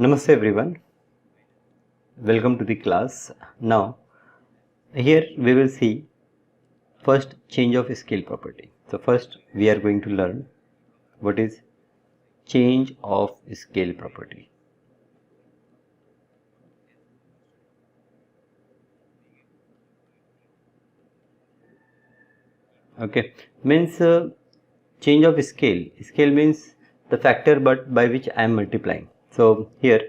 Namaste everyone, welcome to the class. Now here we will see first change of scale property. So first we are going to learn what is change of scale property. Okay, means change of scale. Scale means the factor but by which I am multiplying. So here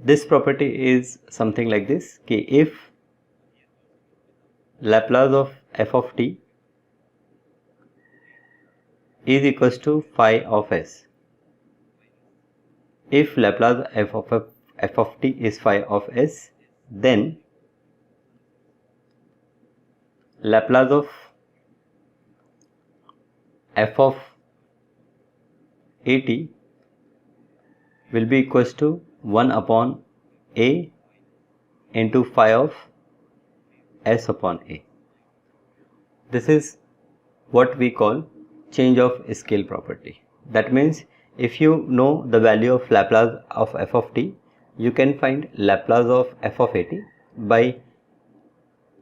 this property is something like this. Okay, if Laplace of f of t is equals to phi of s. If Laplace f of t is phi of s, then Laplace of f of at will be equals to 1 upon a into phi of s upon a. This is what we call change of scale property. That means if you know the value of Laplace of f of t, you can find Laplace of f of at by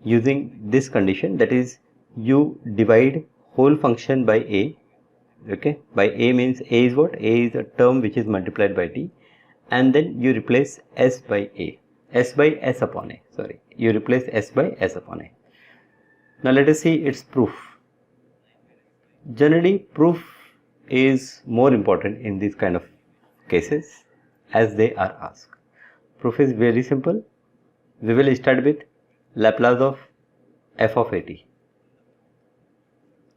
using this condition, that is you divide whole function by a. Okay, by a means a is what? A is a term which is multiplied by t, and then you replace s by a, s by s upon a, sorry, you replace s by s upon a. Now let us see its proof. Generally proof is more important in these kind of cases as they are asked. Proof is very simple. We will start with Laplace of f of at.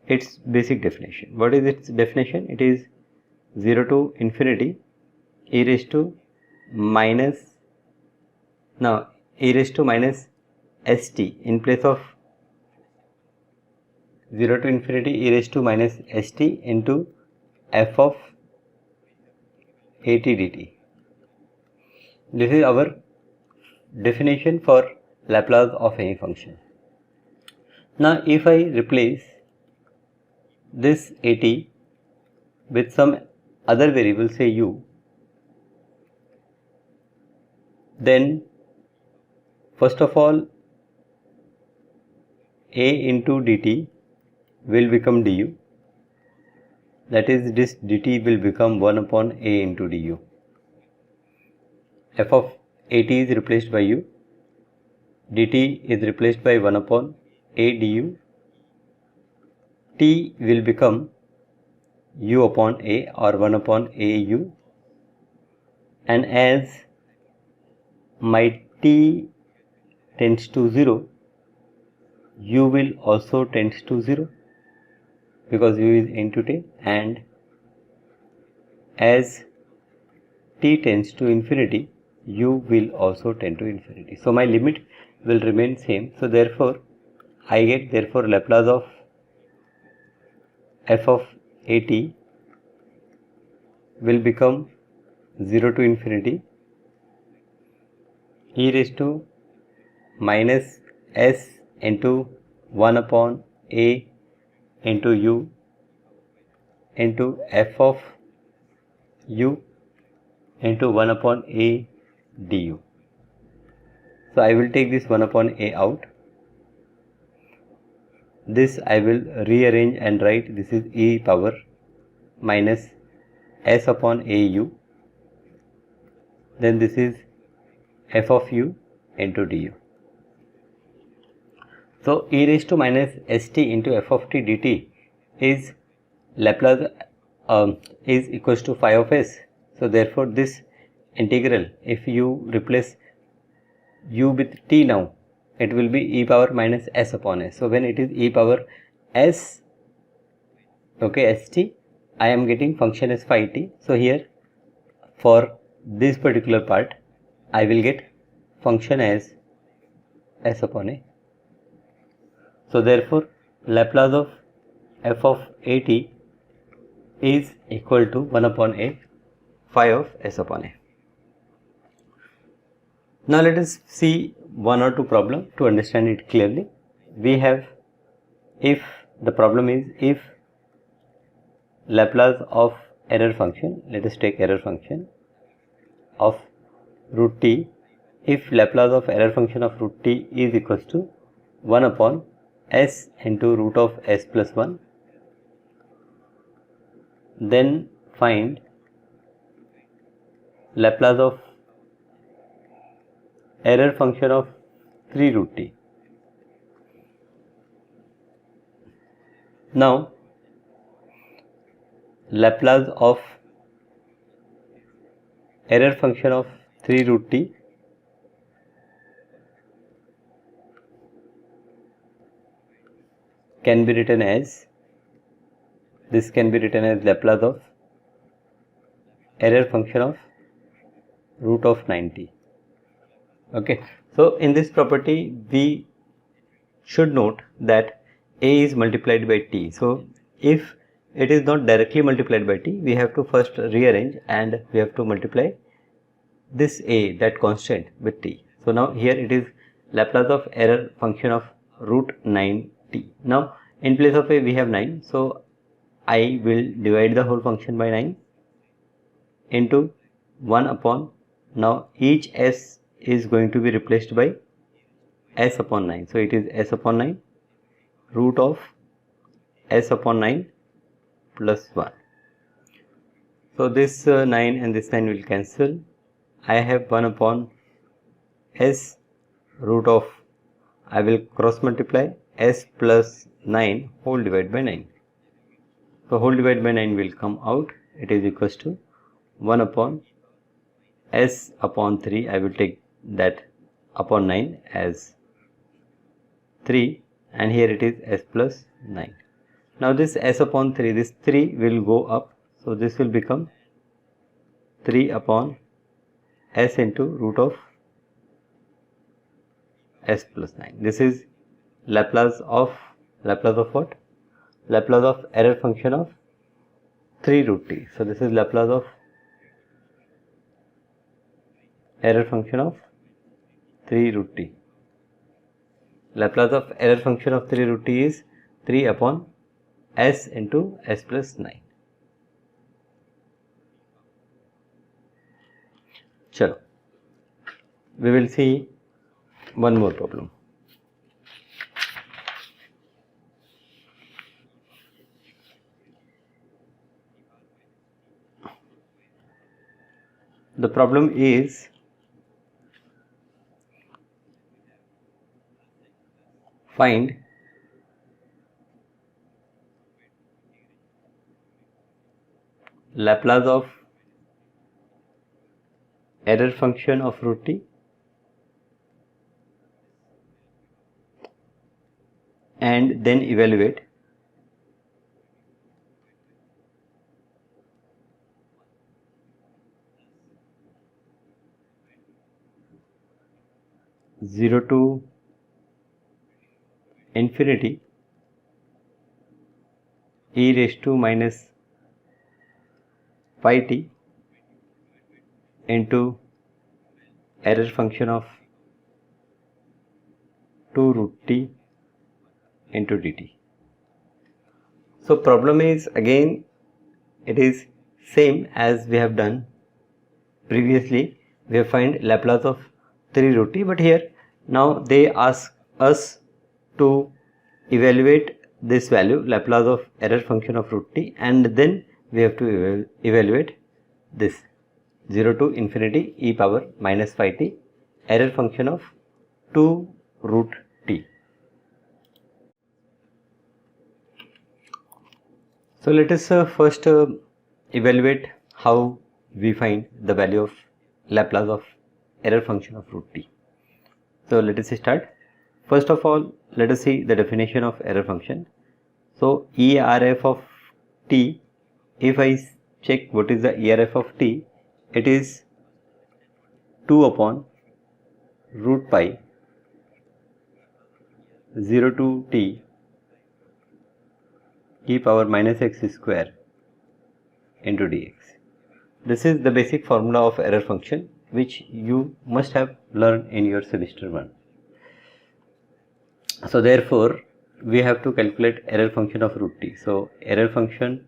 Its basic definition. What is its definition? It is 0 to infinity e raised to minus, now e raised to minus st in place of 0 to infinity e raised to minus st into f of at dt. This is our definition for Laplace of any function. Now if I replace this at with some other variable, say u, then first of all a into dt will become du, that is this dt will become 1 upon a into du. F of at is replaced by u, dt is replaced by 1 upon a du, t will become u upon a or 1 upon a u, and as my t tends to 0, u will also tends to 0 because u is into t, and as t tends to infinity, u will also tend to infinity. So my limit will remain same. So therefore I get Laplace of f of at will become 0 to infinity e raised to minus s into 1 upon a into u into f of u into 1 upon a du. So I will take this 1 upon a out. This I will rearrange and write this is e power minus s upon a u, then this is f of u into du. So e raised to minus st into f of t dt is Laplace is equals to phi of s. So therefore this integral, if you replace u with t now, it will be e power minus s upon s. So when it is e power s, okay, st, I am getting function as phi t. So here for this particular part I will get function as s upon a. So therefore Laplace of f of at is equal to 1 upon a phi of s upon a. Now let us see one or two problems to understand it clearly. We have, if the problem is if Laplace of error function, let us take error function of root t if Laplace of error function of root t is equals to 1 upon s into root of s plus 1. Then find Laplace of error function of 3 root t. Now Laplace of error function of 3 root t can be written as, this can be written as Laplace of error function of root of 9t. Okay, so in this property we should note that a is multiplied by t. So if it is not directly multiplied by t, we have to first rearrange and we have to multiply this a, that constant, with t. So now here it is Laplace of error function of root 9t. Now in place of a we have 9, so I will divide the whole function by 9 into 1 upon, now each s is going to be replaced by s upon 9. So it is s upon 9 root of s upon 9 plus 1. So this 9 and this 9 will cancel. I have 1 upon s root of, I will cross multiply s plus 9 whole divided by 9. So whole divided by 9 will come out. It is equals to 1 upon s upon 3. I will take that upon 9 as 3, and here it is s plus 9. Now this s upon 3, this 3 will go up, so this will become 3 upon s into root of s plus 9. This is Laplace of what? Laplace of error function of 3 root t. So this is Laplace of error function of 3 root t. Laplace of error function of 3 root t is 3 upon s into s plus 9. Chalo, we will see one more problem. The problem is, find Laplace of error function of root t and then evaluate zero to infinity e raised to minus pi t into error function of 2 root t into dt. So problem is, again it is same as we have done previously. We have find Laplace of 3 root t, but here now they ask us to evaluate this value, Laplace of error function of root t, and then we have to evaluate this 0 to infinity e power minus phi t error function of 2 root t. So let us first evaluate how we find the value of Laplace of error function of root t. So let us start. First of all, let us see the definition of error function. So ERF of t, if I check what is the ERF of t, it is 2 upon root pi 0 to t e power minus x square into dx. This is the basic formula of error function which you must have learned in your semester 1. So therefore we have to calculate error function of root t. So error function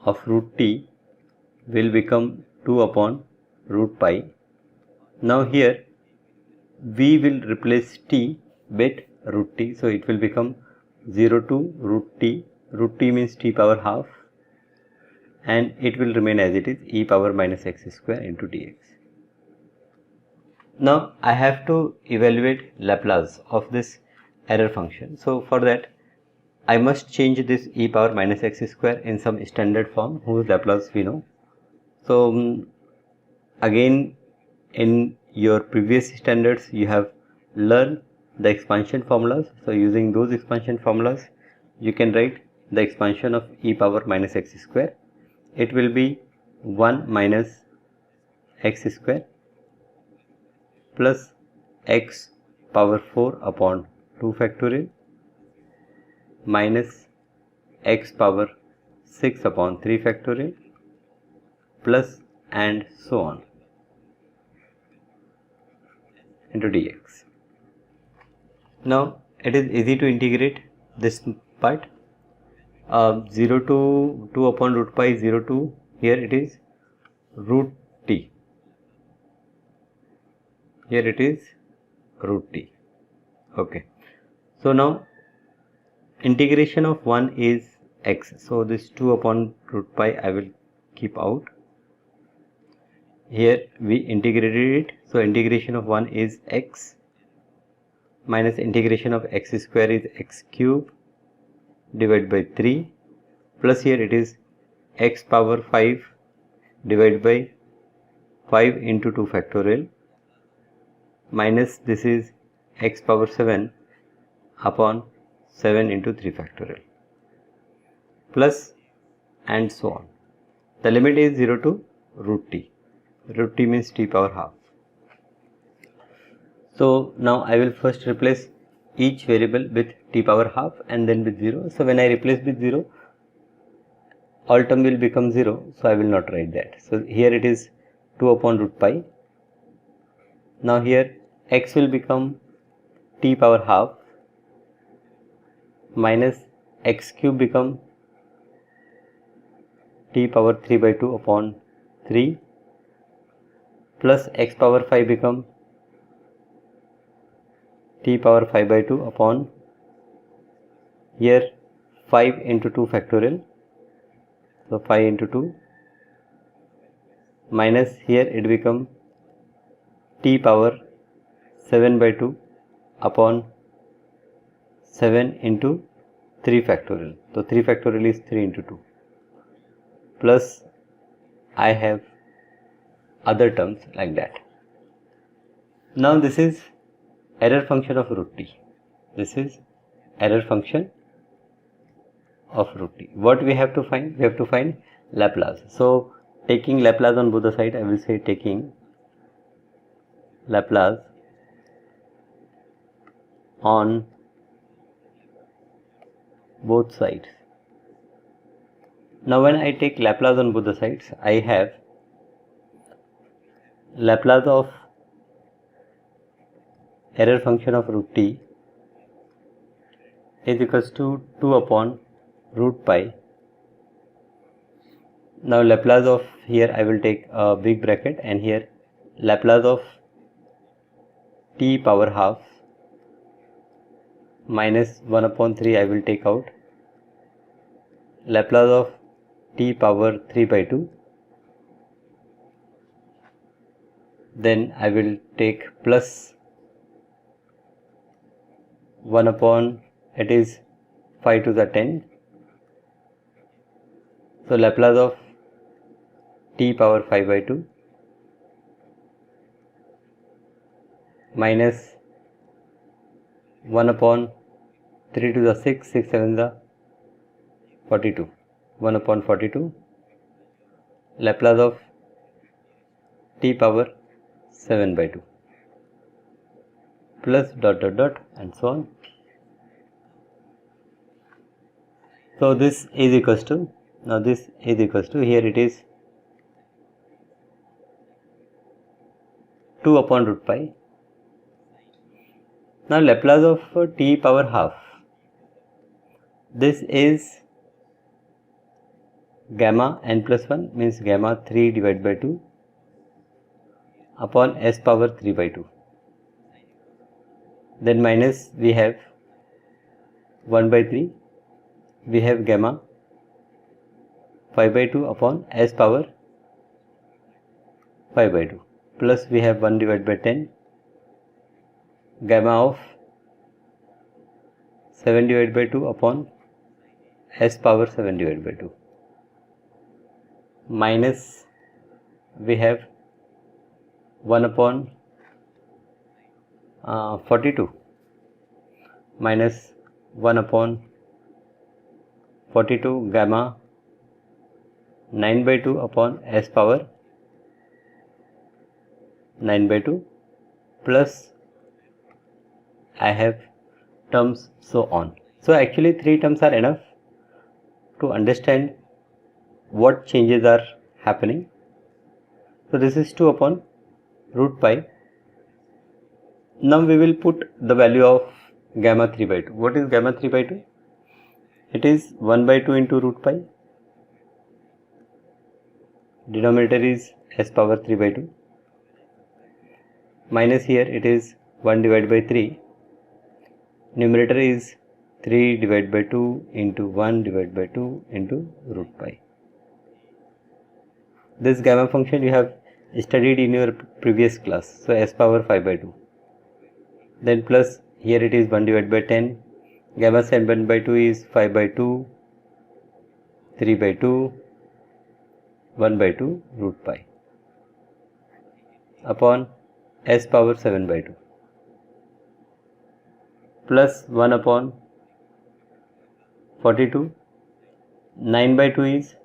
of root t will become 2 upon root pi Now here we will replace t with root t, so it will become 0 to root t. Root t means t power half, and it will remain as it is, e power minus x square into dx. Now I have to evaluate Laplace of this error function. So for that I must change this e power minus x square in some standard form whose Laplace we know. So again, in your previous standards you have learned the expansion formulas. So using those expansion formulas you can write the expansion of e power minus x square. It will be 1 minus x square plus x power 4 upon 2 factorial minus x power 6 upon 3 factorial plus and so on into dx. Now it is easy to integrate this part. 0 to 2 upon root pi 0 to here it is root t, here it is root t. Okay, so now integration of 1 is x, so this 2 upon root pi I will keep out. Here we integrated it, so integration of 1 is x minus integration of x square is x cube divided by 3 plus here it is x power 5 divided by 5 into 2 factorial minus this is x power 7 upon 7 into 3 factorial plus and so on. The limit is 0 to root t. Root t means t power half. So now I will first replace each variable with t power half and then with 0. So when I replace with 0, all term will become 0, so I will not write that. So here it is 2 upon root pi. Now here x will become t power half minus x cube become t power 3 by 2 upon 3 plus x power 5 become t power 5 by 2 upon here 5 into 2 factorial, so 5 into 2 minus here it become t power 7 by 2 upon 7 into 3 factorial, so 3 factorial is 3 into 2 plus I have other terms like that. Now this is error function of root t. This is error function of root t. What we have to find? We have to find Laplace. So taking Laplace on both the sides, I will say taking Laplace on both sides. Now when I take Laplace on both the sides, I have Laplace of error function of root t is equals to 2 upon root pi. Now Laplace of here I will take a big bracket and here Laplace of t power half minus 1 upon 3 I will take out. Laplace of t power 3 by 2, then I will take plus 1 upon it is 5 to the 10, so Laplace of t power 5 by 2 minus 1 upon 3 to the 6, 6 7 the 42, 1 upon 42, Laplace of t power 7 by 2 plus dot dot dot and so on. So this is equals to, now this is equals to, here it is 2 upon root pi. Now Laplace of t power half, this is gamma n plus 1 means gamma 3 divided by 2 upon s power 3 by 2. Then minus we have 1 by 3, we have gamma 5 by 2 upon s power 5 by 2, plus we have 1 divided by 10 gamma of 7 divided by 2 upon s power 7 divided by 2, minus we have 1 upon 42 minus 1 upon 42 gamma 9 by 2 upon s power 9 by 2, plus I have terms so on. So actually 3 terms are enough to understand what changes are happening. So this is 2 upon root pi. Now we will put the value of gamma 3 by 2. What is gamma 3 by 2? It is 1 by 2 into root pi. Denominator is s power 3 by 2. Minus here it is 1 divided by 3. Numerator is 3 divided by 2 into 1 divided by 2 into root pi. This gamma function you have studied in your previous class. So s power 5 by 2. Then plus here it is 1 divided by 10. Gamma 7 by 2 is 5 by 2, 3 by 2, 1 by 2 root pi upon s power 7 by 2, plus 1 upon 42. 9 by 2 is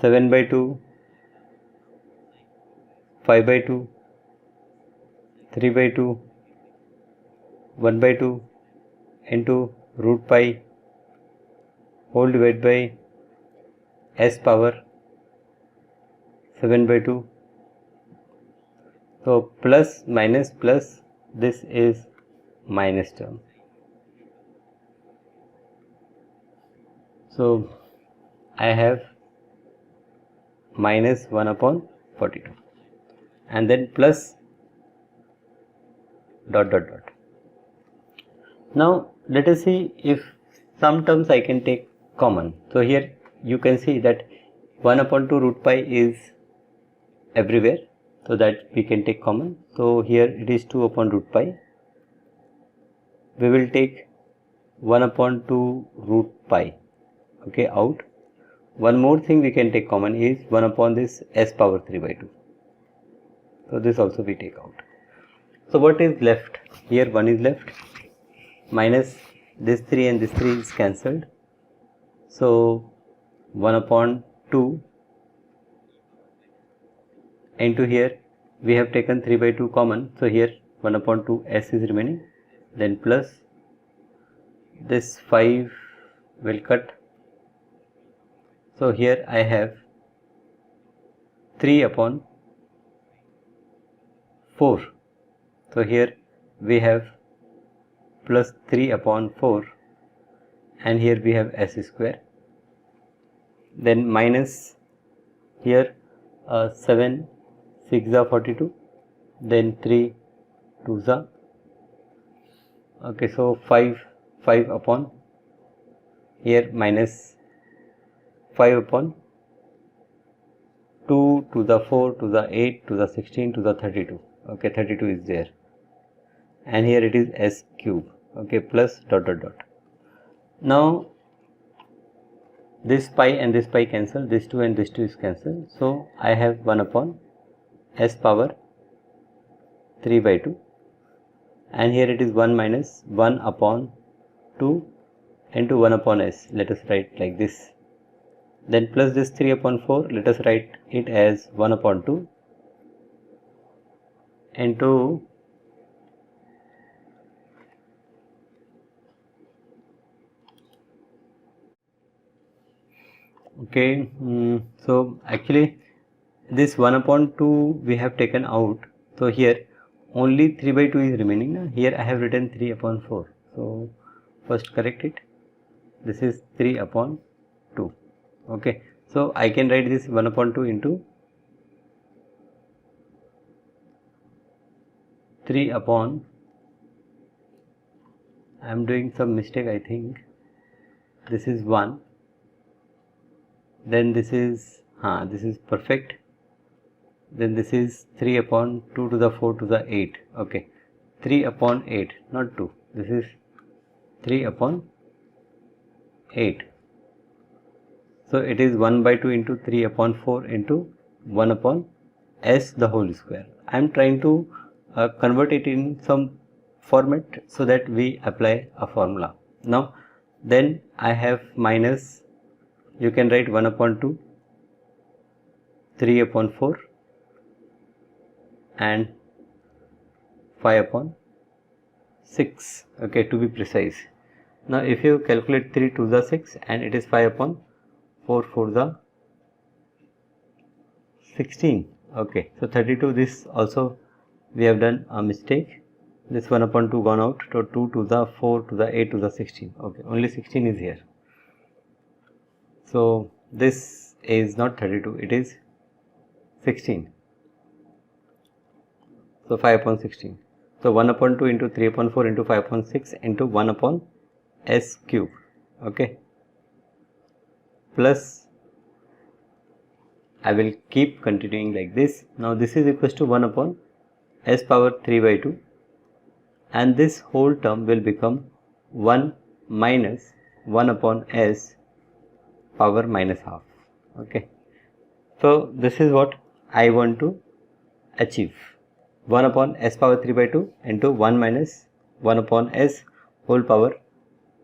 7 by 2, 5 by 2, 3 by 2, 1 by 2 into root pi whole divided by s power 7 by 2. So plus minus plus, this is minus term. So I have minus 1 upon 42 and then plus dot dot dot. Now let us see if some terms I can take common. So here you can see that 1 upon 2 root pi is everywhere, so that we can take common. So here it is 2 upon root pi. We will take 1 upon 2 root pi, okay, out. One more thing we can take common is 1 upon this s power 3 by 2. So this also we take out. So what is left? Here 1 is left, minus this 3 and this 3 is cancelled. So 1 upon 2 into here we have taken 3 by 2 common. So here 1 upon 2 s is remaining. Then plus this 5 will cut. So here I have 3 upon 4. So here we have plus 3 upon 4 and here we have s square. Then minus here 7 6 are 42, then 3 2s are, okay, so 5 upon here minus 5 upon 2 to the 4 to the 8 to the 16 to the 32, okay, 32 is there, and here it is s cube, okay, plus dot dot dot. Now this pi and this pi cancel, this 2 and this 2 is cancelled, so I have 1 upon s power 3 by 2, and here it is 1 minus 1 upon 2 into 1 upon s, let us write like this. Then plus this 3 upon 4, let us write it as 1 upon 2 into okay, so actually this 1 upon 2 we have taken out, so here only 3 by 2 is remaining now. Here I have written 3 upon 4, so first correct it, this is 3 upon 2, okay, so I can write this 1 upon 2 into 3 upon, I am doing some mistake, I think this is 1, then this is perfect, then this is 3 upon 2 to the 4 to the 8, okay, 3 upon 8, not 2, this is 3 upon 8. So it is 1 by 2 into 3 upon 4 into 1 upon s the whole square. I am trying to convert it in some format so that we apply a formula. Now then I have minus, you can write 1 upon 2, 3 upon 4 and 5 upon 6, okay, to be precise. Now if you calculate 3 to the 6 and it is 5 upon 4 for the 16, okay, so 32, this also we have done a mistake, this 1 upon 2 gone out, so 2 to the 4 to the 8 to the 16, okay, only 16 is here. So this is not 32, it is 16, so 5 upon 16. So 1 upon 2 into 3 upon 4 into 5 upon 6 into 1 upon s cube, okay, plus I will keep continuing like this. Now this is equals to 1 upon s power 3 by 2 and this whole term will become 1 minus 1 upon s power minus half, okay. So this is what I want to achieve, 1 upon s power 3 by 2 into 1 minus 1 upon s whole power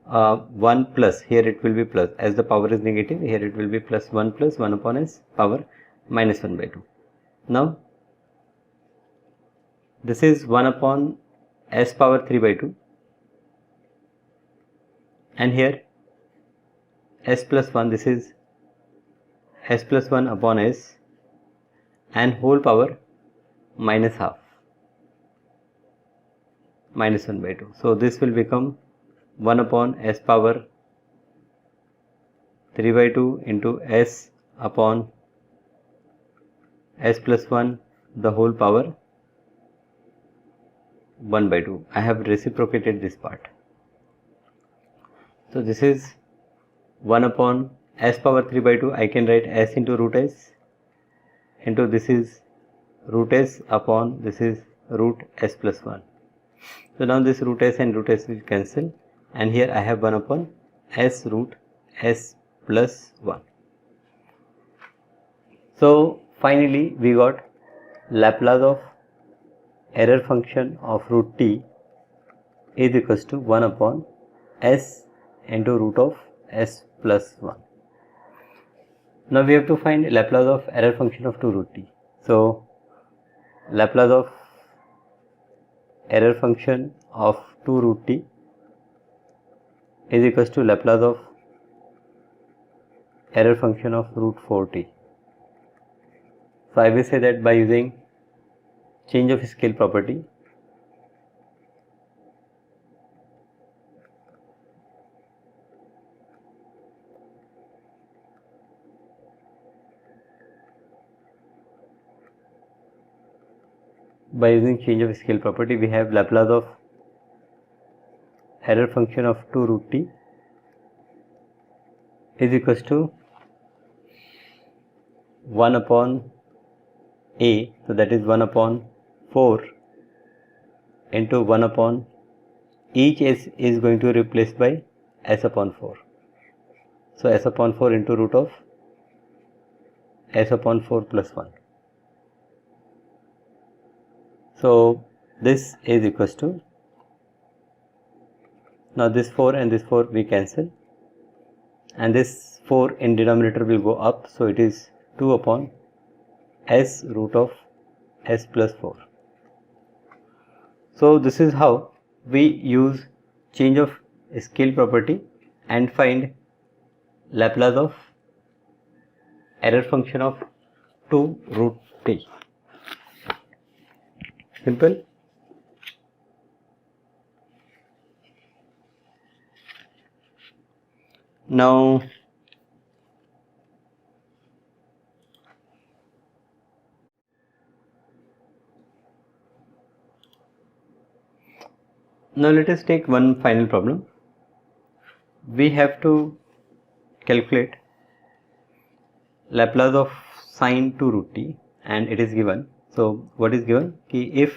1 plus, here it will be plus, as the power is negative, here it will be plus 1 upon s power minus 1 by 2. Now this is 1 upon s power 3 by 2 and here s plus 1, this is s plus 1 upon s and whole power minus half minus 1 by 2. So this will become 1 upon s power 3 by 2 into s upon s plus 1 the whole power 1 by 2. I have reciprocated this part. So this is 1 upon s power 3 by 2, I can write s into root s into this is root s upon this is root s plus 1. So now this root s and root s will cancel and here I have 1 upon s root s plus 1. So finally we got Laplace of error function of root t is equals to 1 upon s into root of s plus 1. Now we have to find Laplace of error function of 2 root t. So Laplace of error function of 2 root t is equals to Laplace of error function of root 4t. So I will say that by using change of scale property, we have Laplace of error function of 2 root t is equals to 1 upon a, so that is 1 upon 4 into 1 upon each s is going to replace by s upon 4. So s upon 4 into root of s upon 4 plus 1. So this is equals to, now this 4 and this 4 we cancel and this 4 in denominator will go up, so it is 2 upon s root of s plus 4. So this is how we use change of scale property and find Laplace of error function of 2 root t. Simple. Now Now let us take one final problem. We have to calculate Laplace of sine 2 root t, and it is given. So what is given? Ki if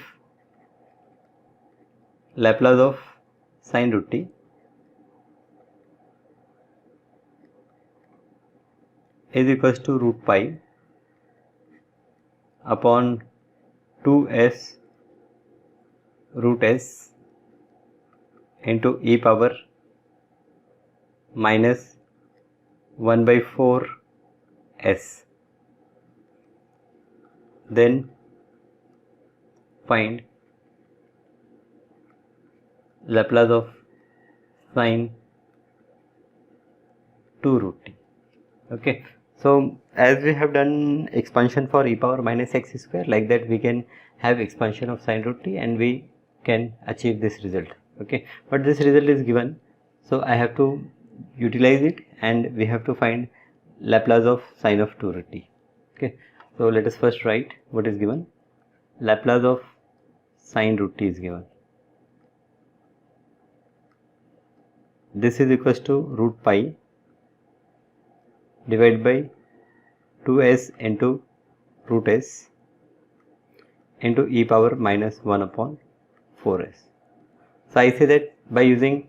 Laplace of sine root t is equals to root pi upon 2s root s into e power minus 1 by 4 s, then find Laplace of sine 2 root t. Okay, so as we have done expansion for e power minus x square, like that we can have expansion of sine root t and we can achieve this result. Okay, but this result is given, so I have to utilize it and we have to find Laplace of sine of 2 root t. Okay, so let us first write what is given. Laplace of sine root t is given. This is equals to root pi divided by 2s into root s into e power minus 1 upon 4s. So I say that by using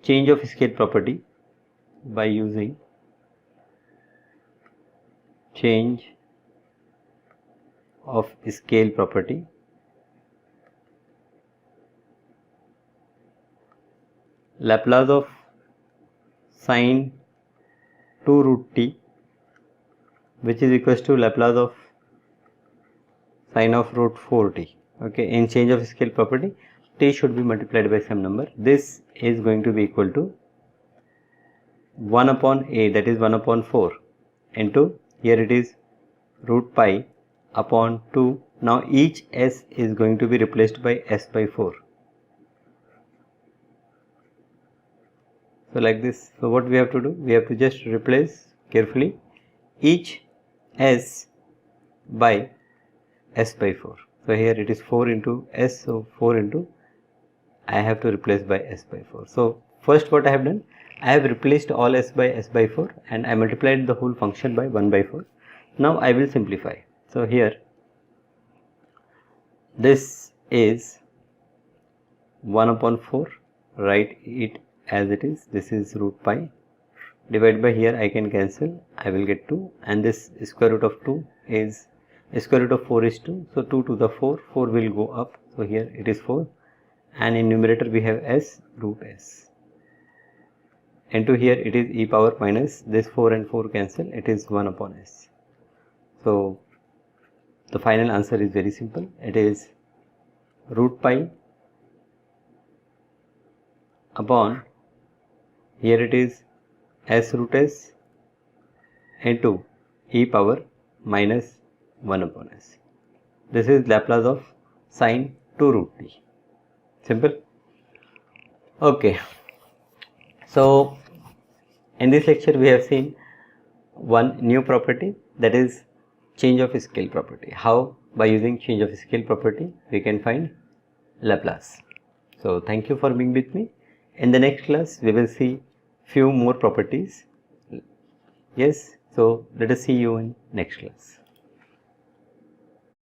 change of scale property, change of scale property, Laplace of sine 2 root t, which is equals to Laplace of sine of root 4 t. Okay, in change of scale property, t should be multiplied by some number. This is going to be equal to 1 upon a, that is 1 upon 4, into here it is root pi upon 2. Now each s is going to be replaced by s by 4. So like this. So what we have to do? We have to just replace carefully each s by s by 4. So here it is 4 into s, so 4 into I have to replace by s by 4. So first what I have done, I have replaced all s by 4 and I multiplied the whole function by 1 by 4. Now I will simplify. So here this is 1 upon 4, write it as it is. This is root pi, divided by here I can cancel, I will get 2, and this square root of 2 is square root of 4 is 2, so 2 to the 4, 4 will go up, so here it is 4, and in numerator we have s root s, into here it is e power minus this 4 and 4 cancel, it is 1 upon s. So the final answer is very simple, it is root pi upon, here it is s root s into e power minus 1 upon s. This is Laplace of sine 2 root t. Simple. Okay. So in this lecture we have seen one new property, that is change of scale property. How by using change of scale property we can find Laplace. So thank you for being with me. In the next class we will see few more properties. Yes, so let us see you in next class.